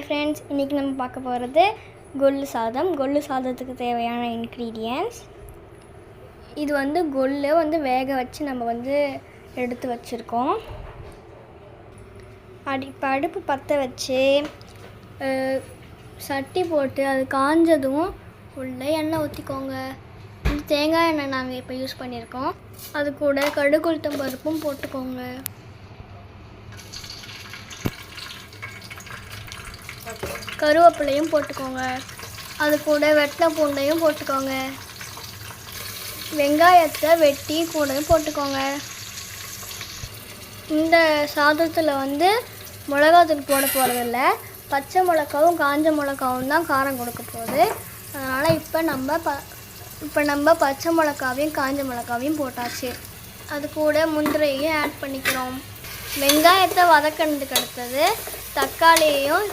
Friends, இன்றைக்கி நம்ம பார்க்க போகிறது கொள்ளு சாதம். கொள்ளு சாதத்துக்கு தேவையான இன்க்ரீடியன்ட்ஸ் இது கொள்ளு வேக வச்சு நம்ம எடுத்து வச்சுருக்கோம். இப்போ அடுப்பு பற்ற வச்சு சட்டி போட்டு அது காஞ்சதும் உள்ள எண்ணெய் ஊற்றிக்கோங்க. தேங்காய் எண்ணெய் நாங்கள் இப்போ யூஸ் பண்ணியிருக்கோம். அது கூட கடுகு உளுத்தம் பருப்பும் போட்டுக்கோங்க. கருவேப்பிலையும் போட்டுக்கோங்க. அது கூட வெட்டின பூண்டையும் போட்டுக்கோங்க. வெங்காயத்தை வெட்டி கூடையும் போட்டுக்கோங்க. இந்த சாதத்தில் மிளகாத்தூள் போட போகிறதில்ல, பச்சை மிளகாவும் காஞ்ச மிளகாவும் தான் காரம் கொடுக்க போகுது. அதனால் இப்போ நம்ம பச்சை மிளகாவையும் காஞ்ச மிளகாவையும் போட்டாச்சு. அது கூட முந்திரையும் ஆட் பண்ணிக்கிறோம். வெங்காயத்தை வதக்கினதுக்கு அடுத்தது தக்காளியையும்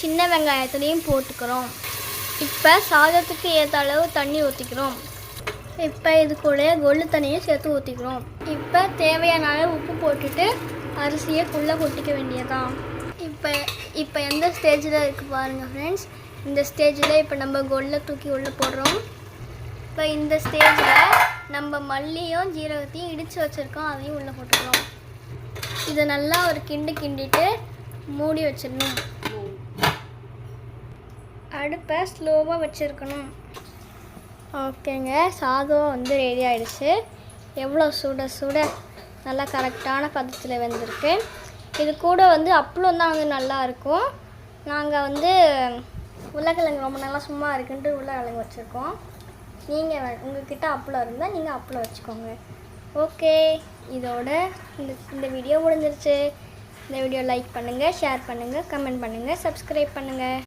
சின்ன வெங்காயத்துலேயும் போட்டுக்கிறோம். இப்போ சாதத்துக்கு ஏற்ற அளவு தண்ணி ஊற்றிக்கிறோம். இப்போ இது கூட கொள்ளு தண்ணியும் சேர்த்து ஊற்றிக்கிறோம். இப்போ தேவையான அளவு உப்பு போட்டுட்டு அரிசியை ஃபுல்லாக கொட்டிக்க வேண்டியதான். இப்போ எந்த ஸ்டேஜில் இருக்குது பாருங்கள் ஃப்ரெண்ட்ஸ். இந்த ஸ்டேஜில் இப்போ நம்ம கொள்ளை தூக்கி உள்ளே போடுறோம். இப்போ இந்த ஸ்டேஜில் நம்ம மல்லியும் ஜீரகத்தையும் இடித்து வச்சுருக்கோம், அதையும் உள்ளே போட்டுக்கிறோம். இதை நல்லா ஒரு கிண்டிட்டு மூடி வச்சிடணும். அடுப்பை ஸ்லோவாக வச்சுருக்கணும். ஓகேங்க, சாதம் ரெடி ஆகிடுச்சு. எவ்வளோ சுட நல்லா கரெக்டான பதத்தில் வெந்திருக்கு. இது கூட அப்பளம் தான் நல்லா இருக்கும். நாங்கள் உருளைக்கிழங்கு ரொம்ப நல்லா சும்மா இருக்குன்ட்டு உருளைக்கிழங்கு வச்சுருக்கோம். நீங்கள் உங்கள்கிட்ட அப்பளம் இருந்தால் நீங்கள் அப்பளம் வச்சுக்கோங்க. ஓகே, இதோட இந்த வீடியோ முடிஞ்சிருச்சு. இந்த வீடியோ லைக் பண்ணுங்கள், ஷேர் பண்ணுங்கள், கமெண்ட் பண்ணுங்கள், சப்ஸ்கிரைப் பண்ணுங்கள்.